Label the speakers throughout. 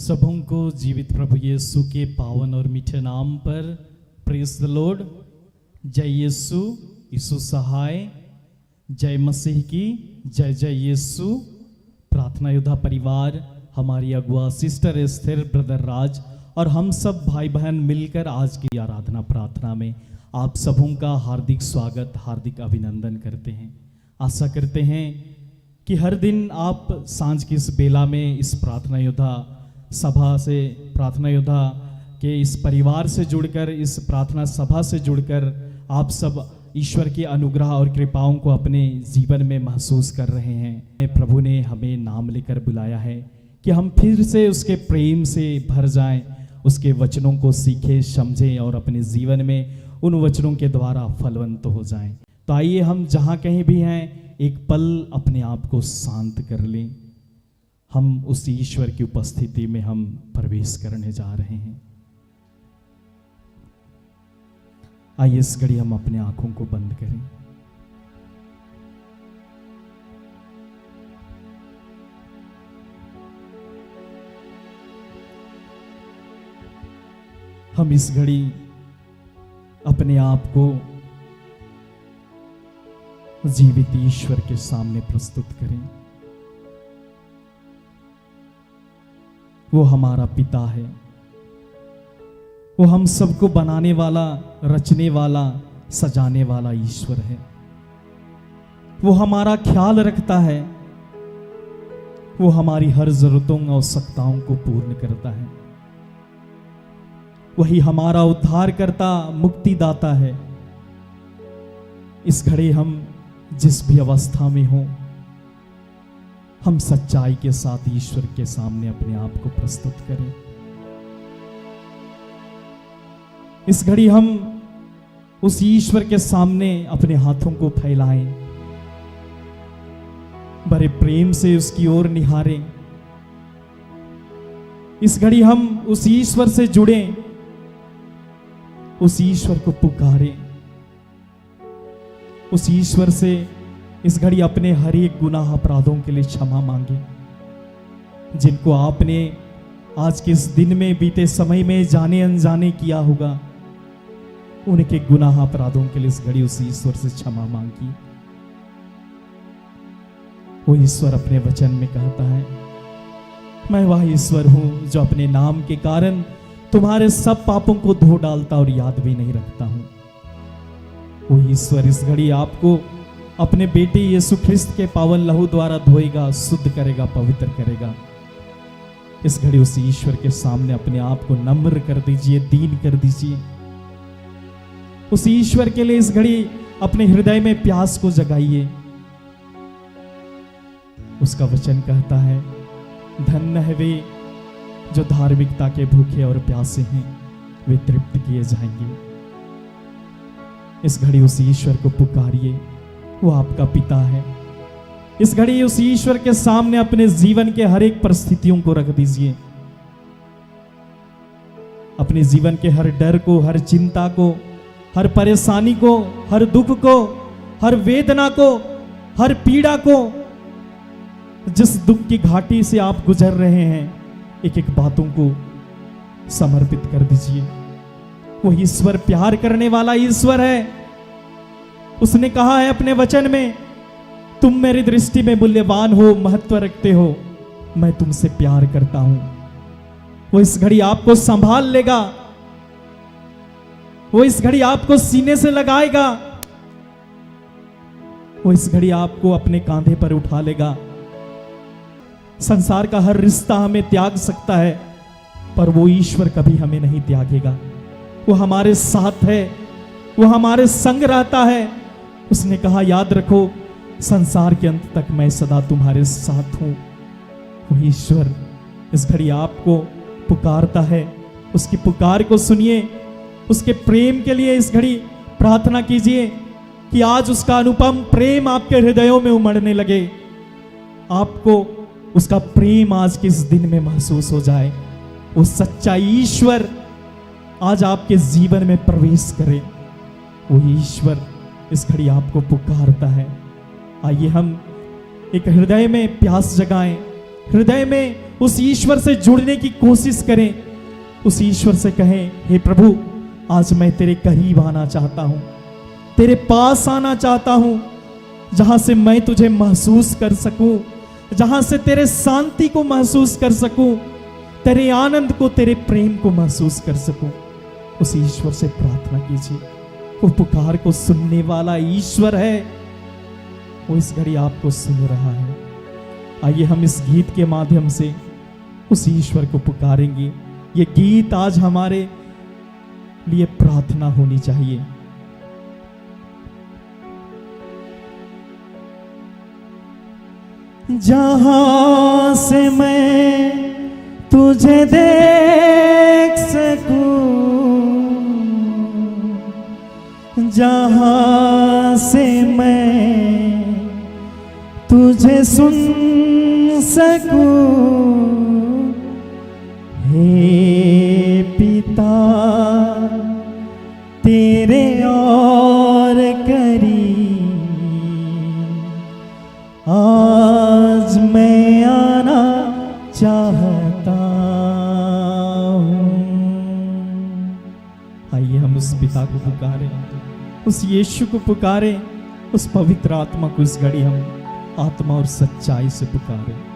Speaker 1: सबों को जीवित प्रभु यीशु के पावन और मीठे नाम पर प्रेज द लॉर्ड। जय यीशु, यीशु सहाय, जय मसीह की, जय जय यीशु। प्रार्थना योद्धा परिवार, हमारी अगुआ सिस्टर एस्थर, ब्रदर राज और हम सब भाई बहन मिलकर आज की आराधना प्रार्थना में आप सबों का हार्दिक स्वागत, हार्दिक अभिनंदन करते हैं। आशा करते हैं कि हर दिन आप सांझ की इस बेला में इस प्रार्थना योद्धा सभा से, प्रार्थना योद्धा के इस परिवार से जुड़कर, इस प्रार्थना सभा से जुड़कर आप सब ईश्वर के अनुग्रह और कृपाओं को अपने जीवन में महसूस कर रहे हैं। प्रभु ने हमें नाम लेकर बुलाया है कि हम फिर से उसके प्रेम से भर जाएं, उसके वचनों को सीखें, समझें और अपने जीवन में उन वचनों के द्वारा फलवंत हो जाएं। तो आइए हम जहाँ कहीं भी हैं एक पल अपने आप को शांत कर लें। हम उस ईश्वर की उपस्थिति में हम प्रवेश करने जा रहे हैं। आइए इस घड़ी हम अपने आंखों को बंद करें। हम इस घड़ी अपने आप को जीवित ईश्वर के सामने प्रस्तुत करें। वो हमारा पिता है, वो हम सबको बनाने वाला, रचने वाला, सजाने वाला ईश्वर है। वो हमारा ख्याल रखता है, वो हमारी हर जरूरतों और आवश्यकताओं को पूर्ण करता है। वही हमारा उद्धारकर्ता, मुक्तिदाता है। इस घड़ी हम जिस भी अवस्था में हो, हम सच्चाई के साथ ईश्वर के सामने अपने आप को प्रस्तुत करें। इस घड़ी हम उस ईश्वर के सामने अपने हाथों को फैलाएं, बड़े प्रेम से उसकी ओर निहारें। इस घड़ी हम उस ईश्वर से जुड़ें, उस ईश्वर को पुकारें, उस ईश्वर से इस घड़ी अपने हर एक गुनाह अपराधों के लिए क्षमा मांगे, जिनको आपने आज के इस दिन में, बीते समय में जाने अनजाने किया होगा। उनके गुनाह अपराधों के लिए इस घड़ी उस ईश्वर से क्षमा मांगी। वो ईश्वर अपने वचन में कहता है, मैं वह ईश्वर हूं जो अपने नाम के कारण तुम्हारे सब पापों को धो डालता और याद भी नहीं रखता हूं। वो ईश्वर इस घड़ी आपको अपने बेटे यीशु ख्रिस्त के पावन लहू द्वारा धोएगा, शुद्ध करेगा, पवित्र करेगा। इस घड़ी उस ईश्वर के सामने अपने आप को नम्र कर दीजिए, दीन कर दीजिए। उस ईश्वर के लिए इस घड़ी अपने हृदय में प्यास को जगाइए। उसका वचन कहता है, धन्य है वे जो धार्मिकता के भूखे और प्यासे हैं, वे तृप्त किए जाएंगे। इस घड़ी उस ईश्वर को पुकारिए, वो आपका पिता है। इस घड़ी उस ईश्वर के सामने अपने जीवन के हर एक परिस्थितियों को रख दीजिए। अपने जीवन के हर डर को, हर चिंता को, हर परेशानी को, हर दुख को, हर वेदना को, हर पीड़ा को, जिस दुख की घाटी से आप गुजर रहे हैं, एक एक बातों को समर्पित कर दीजिए। वो ईश्वर प्यार करने वाला ईश्वर है। उसने कहा है अपने वचन में, तुम मेरी दृष्टि में मूल्यवान हो, महत्व रखते हो, मैं तुमसे प्यार करता हूं। वो इस घड़ी आपको संभाल लेगा, वो इस घड़ी आपको सीने से लगाएगा, वो इस घड़ी आपको अपने कांधे पर उठा लेगा। संसार का हर रिश्ता हमें त्याग सकता है, पर वो ईश्वर कभी हमें नहीं त्यागेगा। वो हमारे साथ है, वो हमारे संग रहता है। उसने कहा, याद रखो, संसार के अंत तक मैं सदा तुम्हारे साथ हूं। वो ईश्वर इस घड़ी आपको पुकारता है। उसकी पुकार को सुनिए, उसके प्रेम के लिए इस घड़ी प्रार्थना कीजिए कि आज उसका अनुपम प्रेम आपके हृदयों में उमड़ने लगे। आपको उसका प्रेम आज के इस दिन में महसूस हो जाए। वो सच्चा ईश्वर आज आपके जीवन में प्रवेश करे। वो ईश्वर इस घड़ी आपको पुकारता है। आइए हम एक हृदय में प्यास जगाएं, हृदय में उस ईश्वर से जुड़ने की कोशिश करें। उस ईश्वर से कहें, हे प्रभु, आज मैं तेरे करीब आना चाहता हूं, तेरे पास आना चाहता हूं, जहां से मैं तुझे महसूस कर सकूं, जहां से तेरे शांति को महसूस कर सकूं, तेरे आनंद को, तेरे प्रेम को महसूस कर सकूं। उस ईश्वर से प्रार्थना कीजिए। वो पुकार को सुनने वाला ईश्वर है, वो इस घड़ी आपको सुन रहा है। आइए हम इस गीत के माध्यम से उस ईश्वर को पुकारेंगे। ये गीत आज हमारे लिए प्रार्थना होनी चाहिए। जहां से मैं तुझे देख सकूं, जहां से मैं तुझे सुन सकूं, हे पिता तेरे और करीब आज मैं आना चाहता हूं। आइए हम उस पिता को पुकारें, उस यीशु को पुकारें, उस पवित्र आत्मा को इस घड़ी हम आत्मा और सच्चाई से पुकारें।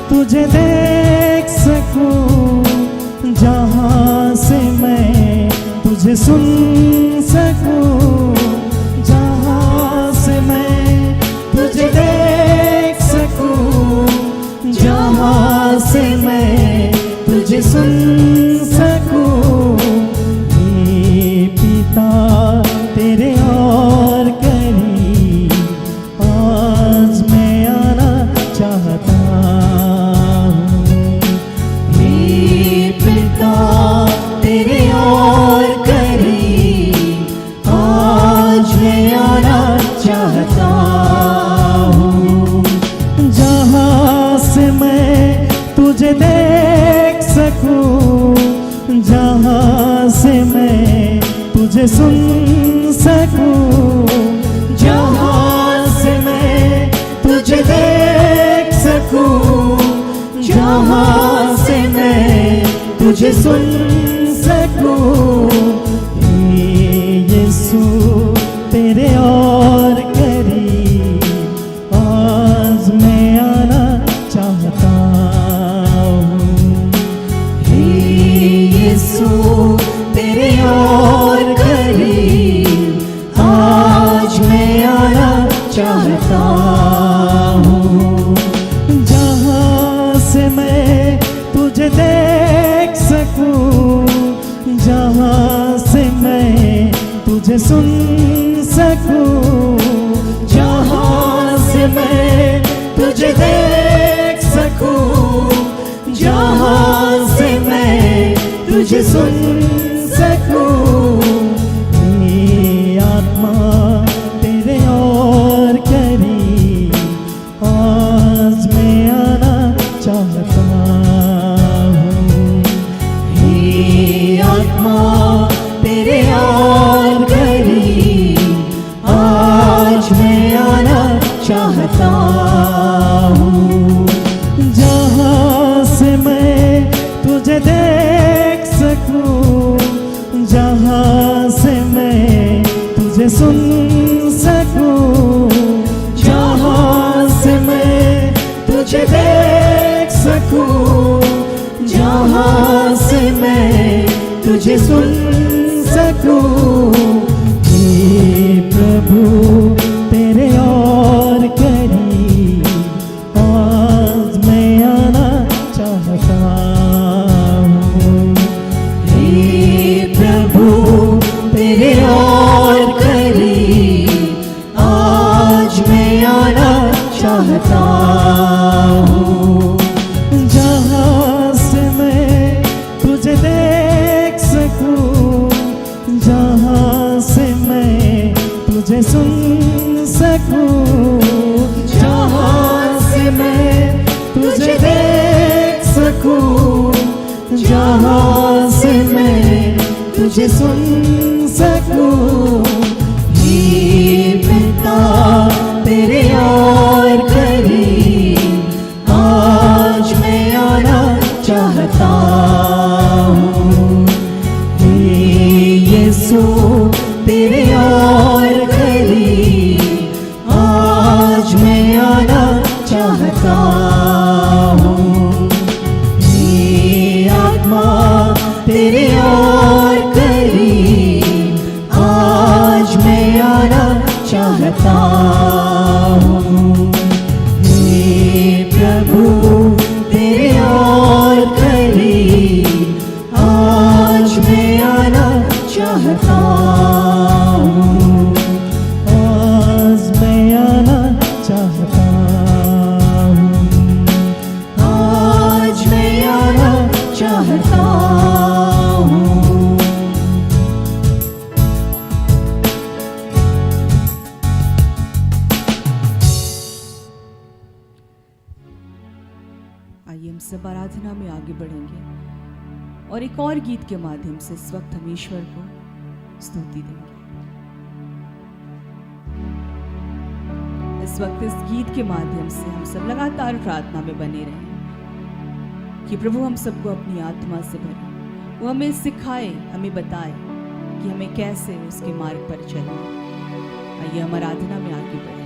Speaker 1: तुझे देख सकूं, जहां से मैं तुझे सुन सकूं, जहां से मैं तुझे देख सकूं, जहां से मैं तुझे सुन सकूं, हे पिता तेरे और करीब आज मैं आना चाहता तेरे और करीब आज मैं आना चाहता हूँ। जहाँ से मैं तुझे देख सकूं, जहाँ से मैं तुझे सुन सकूं, जहाँ से मैं तुझे देख सकूं, जहाँ से मैं तुझे सुन सकूं, हे यीशु तेरे और करीब आज मैं आना चाहता हूँ। हे यीशु तेरे और करीब आज मैं आना चाहता हूँ। जहाँ से मैं तुझे देख सकूं, जहाँ से मैं तुझे सुन सकूं, जहाँ से मैं तुझे देख सकूं, जहाँ से मैं तुझे सुन सकूं, हे आत्मा तेरे और करीब आज मैं आना चाहता हूँ। हे आत्मा तेरे और करीब आज मैं आना चाहता हूँ। जहाँ से मैं तुझे देख सकूं, जहाँ से मैं तुझे सुन सकूं, जहाँ से मैं तुझे देख सकूं, जहाँ से मैं तुझे सुन सकूं, हे प्रभु तेरे और करीब आज मैं आना चाहता हूँ। हे प्रभु तेरे और करीब आज मैं आना चाहता हूँ। जहाँ से मैं तुझे देख सुन सकूं, जहाँ से मैं तुझे देख सकूं, जहाँ से मैं तुझे सुन सकूं। हे पिता तेरे और करीब आज मैं आना चाहता हूँ। हे यीशु तेरे और करीब आज मैं आना चाहता हूँ। हे आत्मा तेरे और करीब आज मैं आना चाहता हूँ। हे प्रभु तेरे और करीब आज मैं आना चाहता हूँ। आज मैं आना चाहता हूँ। आज मैं आना चाहता हूँ।
Speaker 2: आइए हम सब आराधना में आगे बढ़ेंगे और एक और गीत के माध्यम से इस वक्त हम ईश्वर को स्तुति देंगे। इस वक्त इस गीत के माध्यम से हम सब लगातार प्रार्थना में बने रहें कि प्रभु हम सबको अपनी आत्मा से भरे, वो हमें सिखाए, हमें बताए कि हमें कैसे उसके मार्ग पर चलना। आइए हम आराधना में आगे बढ़ेंगे।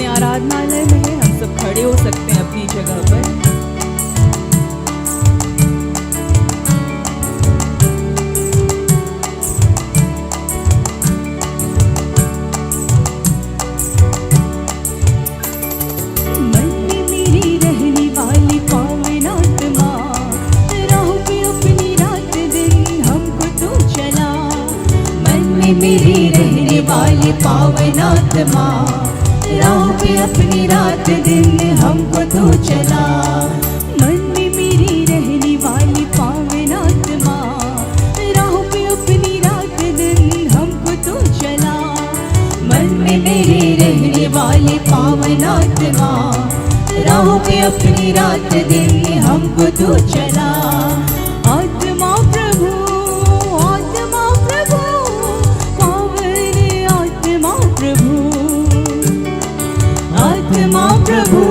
Speaker 2: आराधनालय में है, हम सब खड़े हो सकते हैं अपनी जगह पर। मन में मेरी रहने वाली पावन आत्मा, राहों पे अपनी रात दिन हमको तू चला। मन में मेरी रहने वाली पावन आत्मा, राहों पे अपनी रात दिन हमको तू चला। मन में मेरी रहने वाली पावन आत्मा, राहों पे अपनी रात दिन हमको तू चला। मन में मेरी रहने वाली पावन आत्मा, राहों पे अपनी रात दिन हमको तू चला। आत्मा प्रभु, आत्मा प्रभु, पावन आत्मा प्रभु, आत्मा प्रभु,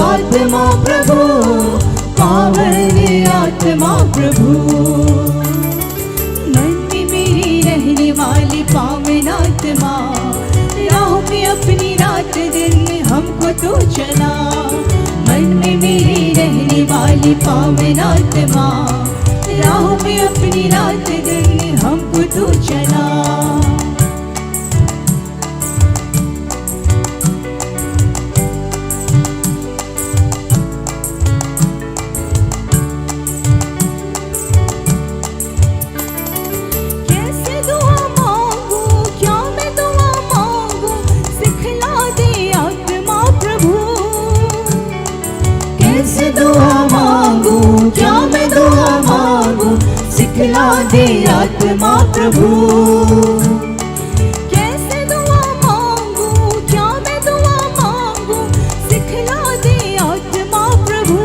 Speaker 2: आत्मा प्रभु, पावन आत्मा प्रभु। मन में मेरी रहने वाली पावन आत्मा, राहों पे अपनी रात दिन हमको तू चला। मन में मेरी रहने वाली पावन आत्मा, राहों पे अपनी रात दिन हमको तू चला। क्या मैं दुआ मांगू, सिखला दे आत्मा प्रभु। कैसे दुआ मांगू, क्या मैं दुआ मांगू, सिखला दे आत्मा प्रभु।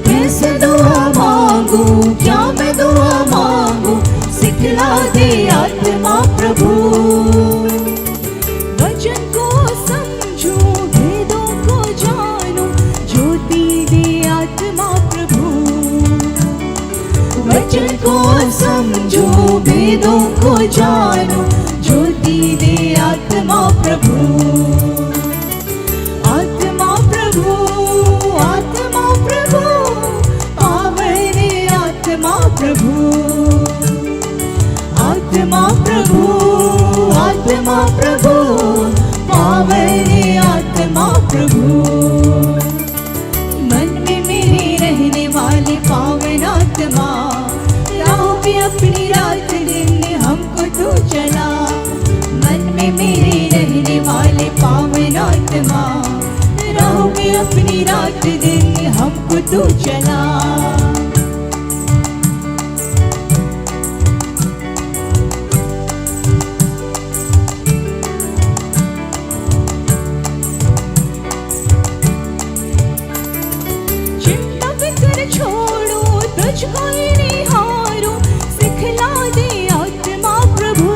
Speaker 2: कैसे दुआ मांगू, क्या मैं दुआ मांगू, सिखला दे आत्मा प्रभु। वचन को समझो, भेदों को जानो, ज्योति दे आत्मा प्रभु। वचन को समझो, भेदों को जानो, ज्योति दे आत्मा प्रभु। आत्मा प्रभु, आत्मा प्रभु, पावन आत्मा प्रभु। आत्मा प्रभु, आत्मा प्रभु, पावन आत्मा प्रभु। मन में मेरे रहने वाली पावन अपनी रात दिन हमको तू चला। चिंता फिक्र छोड़ो तुझको ही निहारो, सिखला दे आत्मा प्रभु।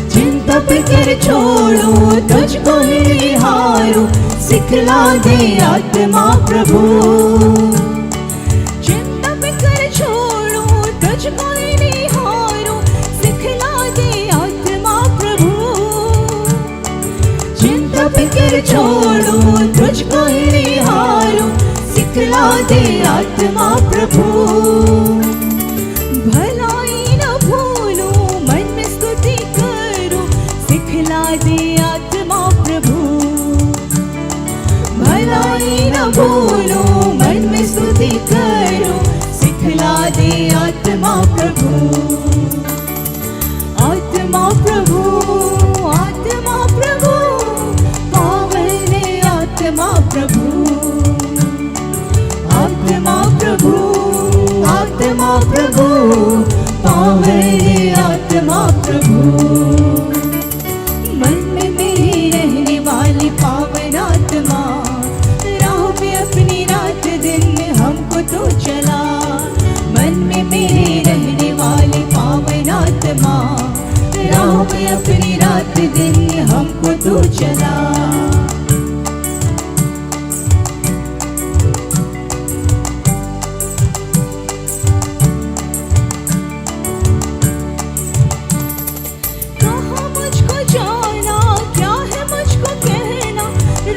Speaker 2: चिंता फिक्र छोड़ो तुझको ही निहारो, सिखला दे आत्मा प्रभु। चिंता फिक्र छोड़ो तुझको ही निहारो, सिखला दे आत्मा प्रभु। चिंता फिक्र छोड़ो तुझको ही निहारो, सिखला दे आत्मा प्रभु। भलाई न भूलो मन में स्तुति करो, सिखला दे आत्मा प्रभु। भलाई न भूलो मन में स्तुति करो, सिखला दे आत्मा प्रभु। आत्मा प्रभु, आत्मा प्रभु, पावन आत्मा प्रभु। आत्मा प्रभु, आत्मा प्रभु, पावन आत्मा प्रभु। मन में मेरे रहने वाली पावन आत्मा, राह पे अपनी रात दिन हमको तो चला। मन में मेरे रहने वाली पावन आत्मा, राह पे अपनी रात दिन हमको तो चला। कहाँ मुझको जाना, क्या है मुझको कहना,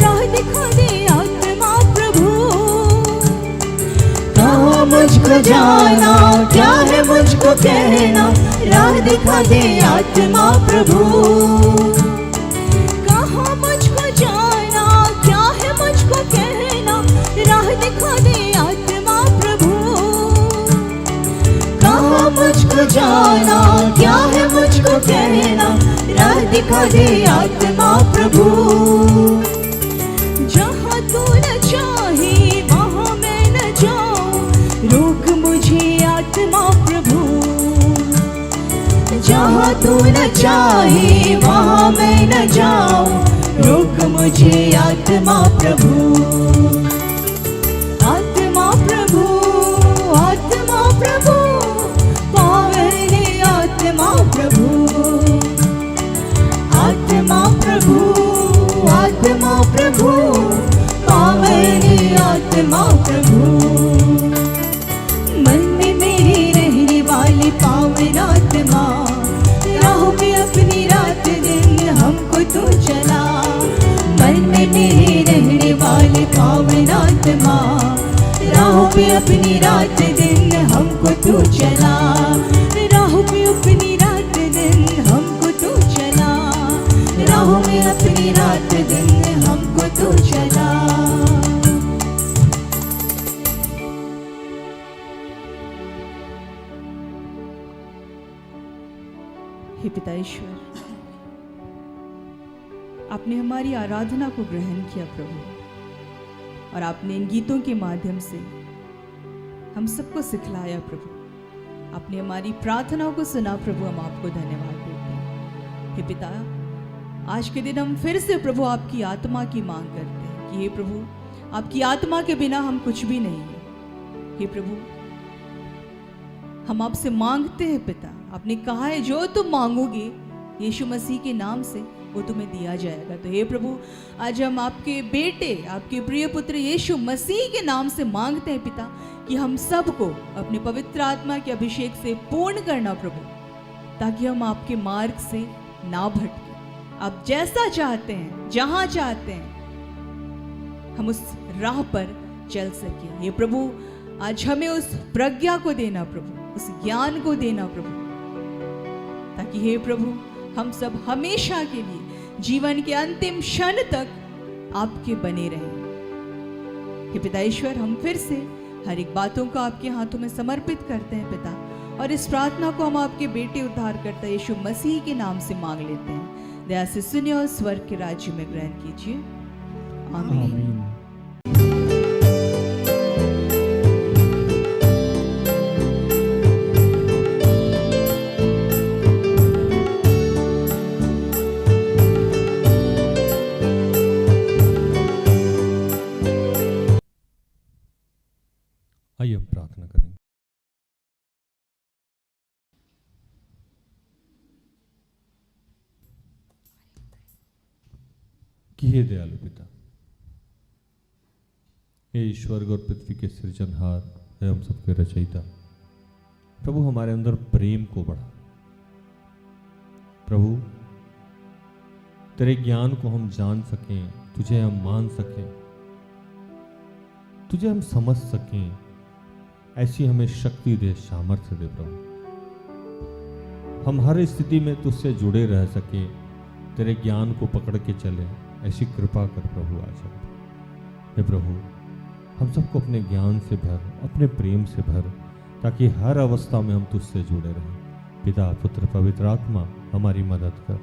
Speaker 2: राह दिखा दे आत्मा प्रभु। कहाँ मुझको जाना, क्या है मुझको कहना, राह दिखा दे आत्मा प्रभु। कहाँ मुझको जाना, क्या है मुझको कहना, राह दिखा दे आत्मा प्रभु। कहाँ मुझको जाना, क्या है मुझको कहना, राह दिखा दे आत्मा प्रभु। जहाँ तू न चाहे वहाँ मैं न जाऊँ, रोक मुझे आत्मा प्रभु। जहाँ तू न चाहे वहाँ मैं न जाऊँ, रोक मुझे आत्मा प्रभु। आत्मा प्रभु, आत्मा प्रभु, पावन आत्मा प्रभु। आत्मा प्रभु, आत्मा प्रभु, पावन आत्मा प्रभु। मन में मेरे रहने वाली पावन आत्मा, राह पे अपनी रात दिन हमको तो चला। मन में मेरे रहने वाली पावन आत्मा, राह पे अपनी रात दिन हमको तो चला। राह पे अपनी रात दिन हमको तो चला। राह में अपनी रात दिन हमको तो चला। हे पिता ईश्वर, आपने हमारी आराधना को ग्रहण किया प्रभु, और आपने इन गीतों के माध्यम से हम सबको सिखलाया प्रभु। आपने हमारी प्रार्थनाओं को सुना प्रभु, हम आपको धन्यवाद देते हैं। हे पिता, आज के दिन हम फिर से प्रभु आपकी आत्मा की मांग करते हैं कि हे प्रभु, आपकी आत्मा के बिना हम कुछ भी नहीं है। हे प्रभु, हम आपसे मांगते हैं पिता, आपने कहा है जो तुम मांगोगे यीशु मसीह के नाम से वो तुम्हें दिया जाएगा। तो हे प्रभु, आज हम आपके बेटे, आपके प्रिय पुत्र यीशु मसीह के नाम से मांगते हैं पिता कि हम सबको अपने पवित्र आत्मा के अभिषेक से पूर्ण करना प्रभु, ताकि हम आपके मार्ग से ना भटके। आप जैसा चाहते हैं, जहां चाहते हैं, हम उस राह पर चल सके। ये प्रभु, आज हमें उस प्रज्ञा को देना प्रभु, उस ज्ञान को देना प्रभु, ताकि हे प्रभु हम सब हमेशा के लिए जीवन के अंतिम क्षण तक आपके बने रहें। हे पिता ईश्वर, हम फिर से हर एक बातों को आपके हाथों में समर्पित करते हैं पिता, और इस प्रार्थना को हम आपके बेटे उद्धारकर्ता यीशु मसीह के नाम से मांग लेते हैं। दया से सुनिए और स्वर्ग के राज्य में ग्रहण कीजिए। आमीन।
Speaker 1: आमीन।
Speaker 3: आइए हम प्रार्थना करेंगे। कि हे दयालु पिता, हे स्वर्ग और पृथ्वी के सृजनहार, है हम सबके रचयिता, प्रभु हमारे अंदर प्रेम को बढ़ा। प्रभु तेरे ज्ञान को हम जान सकें, तुझे हम मान सकें, तुझे हम समझ सकें, ऐसी हमें शक्ति दे, सामर्थ्य दे प्रभु। हम हर स्थिति में तुझसे जुड़े रह सके, तेरे ज्ञान को पकड़ के चले, ऐसी कृपा कर प्रभु आज हम। हे प्रभु, हम सबको अपने ज्ञान से भर, अपने प्रेम से भर, ताकि हर अवस्था में हम तुझसे जुड़े रहें। पिता, पुत्र, पवित्र आत्मा हमारी मदद कर।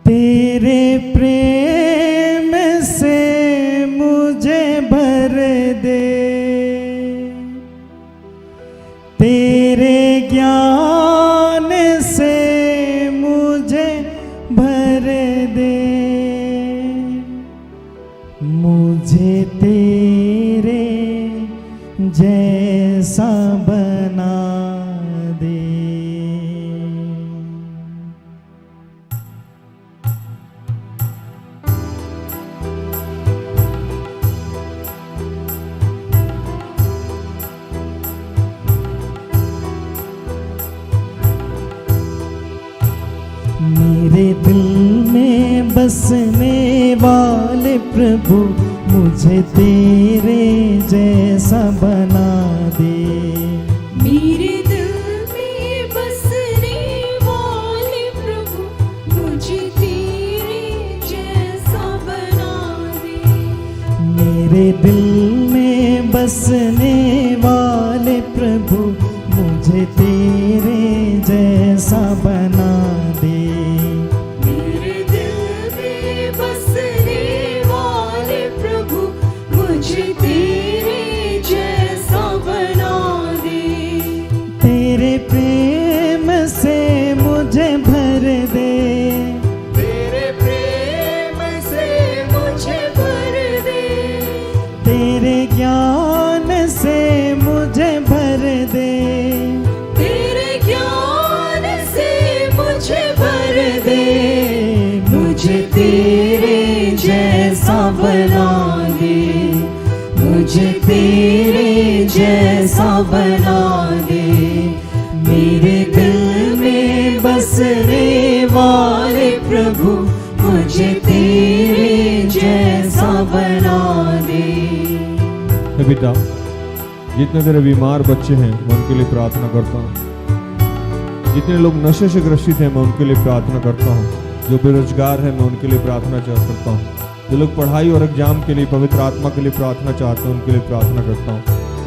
Speaker 1: तेरे प्रेम से मुझे भर दे, तेरे ज्ञान से मुझे भर दे, मुझे तेरे जैसा बना दे। मेरे दिल में बसने वाले प्रभु, मुझे तेरे जैसा बना दे।
Speaker 2: मेरे दिल में बसने वाले प्रभु, मुझे तेरे जैसा बना दे।
Speaker 1: मेरे दिल में बसने वाले प्रभु, मुझे तेरे जैसा बना दे।
Speaker 2: मेरे दिल में बसने वाले प्रभु, मुझे तेरे जैसा बना दे।
Speaker 1: तेरे प्रेम से मुझे भर दे,
Speaker 2: तेरे प्रेम से मुझे भर दे।
Speaker 1: तेरे ज्ञान से मुझे भर दे,
Speaker 2: तेरे ज्ञान से मुझे भर दे। मुझे तेरे जैसा बना दे, मुझे तेरे जैसा बना दे। मेरे दिल में बसने वाले प्रभु, मुझे तेरे जैसा बना दे।
Speaker 3: हे पिता, जितने तेरे बीमार बच्चे हैं मैं उनके लिए प्रार्थना करता हूँ। जितने लोग नशे से ग्रसित हैं मैं उनके लिए प्रार्थना करता हूँ। जो बेरोजगार हैं मैं उनके लिए प्रार्थना करता हूँ। जो लोग पढ़ाई और एग्जाम के लिए पवित्र आत्मा के लिए प्रार्थना चाहते हैं उनके लिए प्रार्थना करता हूँ।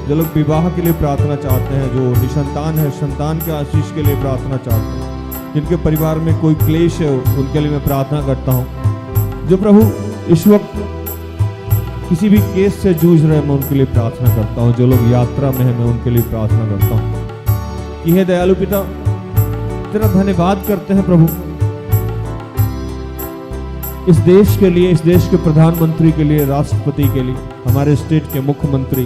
Speaker 3: जो लोग विवाह के लिए प्रार्थना चाहते हैं, जो निसंतान है संतान के आशीष के लिए प्रार्थना चाहते हैं, जिनके परिवार में कोई क्लेश है उनके लिए मैं प्रार्थना करता हूँ। जो प्रभु इस वक्त किसी भी केस से जूझ रहे हैं मैं उनके लिए प्रार्थना करता हूँ। जो लोग यात्रा में हैं मैं उनके लिए प्रार्थना करता हूँ। कि हे दयालु पिता, तेरा धन्यवाद करते हैं प्रभु इस देश के लिए, इस देश के प्रधानमंत्री के लिए, राष्ट्रपति के लिए, हमारे स्टेट के मुख्यमंत्री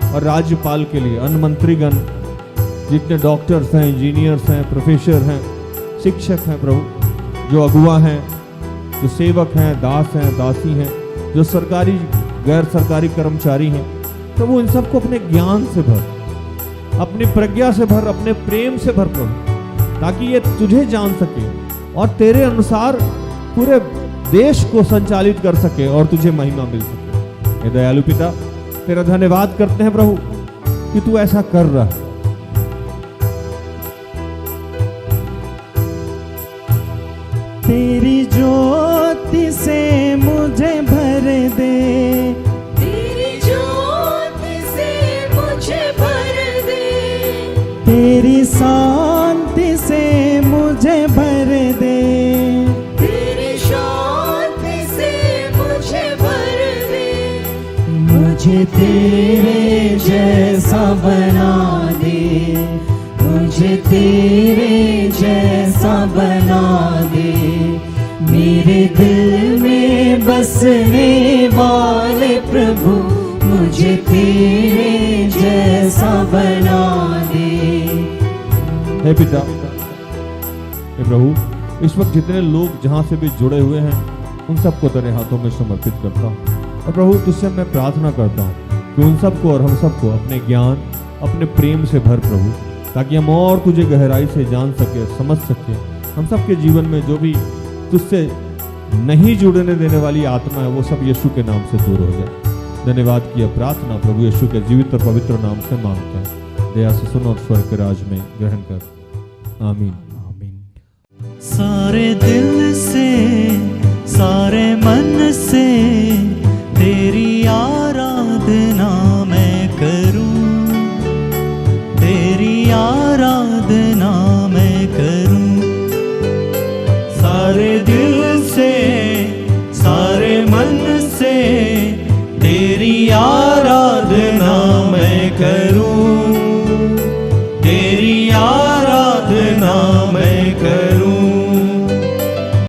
Speaker 3: और राज्यपाल के लिए, अन्य मंत्रीगण, जितने डॉक्टर्स हैं, इंजीनियर्स हैं, प्रोफेसर हैं, शिक्षक हैं प्रभु, जो अगुवा हैं, जो सेवक हैं, दास हैं, दासी हैं, जो सरकारी गैर सरकारी कर्मचारी हैं, प्रभु इन सबको अपने ज्ञान से भर, अपनी प्रज्ञा से भर, अपने प्रेम से भर प्रभु, ताकि ये तुझे जान सके और तेरे अनुसार पूरे देश को संचालित कर सके और तुझे महिमा मिल सके। हे दयालु पिता, तेरा धन्यवाद करते हैं प्रभु कि तू ऐसा कर रहा है।
Speaker 1: तेरी ज्योति से मुझे भर दे,
Speaker 2: तेरी ज्योति से मुझे भर दे।
Speaker 1: तेरी तेरी शांति से मुझे भर दे,
Speaker 2: तेरी शांति से मुझे भर दे,
Speaker 1: मुझे तेरे जैसा बना दे, मुझे तेरे जैसा बना दे, मेरे दिल में बसने वाले प्रभु मुझे तेरे जैसा बना दे।
Speaker 3: हे पिता, हे प्रभु, इस वक्त जितने लोग जहाँ से भी जुड़े हुए हैं उन सबको तेरे हाथों में समर्पित करता हूँ। और प्रभु, तुझसे मैं प्रार्थना करता हूँ कि उन सबको और हम सबको अपने ज्ञान, अपने प्रेम से भर प्रभु, ताकि हम और तुझे गहराई से जान सके, समझ सके। हम सबके जीवन में जो भी तुझसे नहीं जुड़ने देने वाली आत्मा है वो सब यीशु के नाम से दूर हो जाए। धन्यवाद की प्रार्थना प्रभु यीशु के जीवित और पवित्र नाम से मांगते हैं। दया से सुनो और स्वर्ग के राज में ग्रहण कर। आमीन।
Speaker 1: आमीन।
Speaker 4: सारे दिल से, सारे मन से तेरी आराधना मैं करूं, तेरी आराधना मैं करूं। सारे दिल से, सारे मन से तेरी आराधना मैं करूं, तेरी आराधना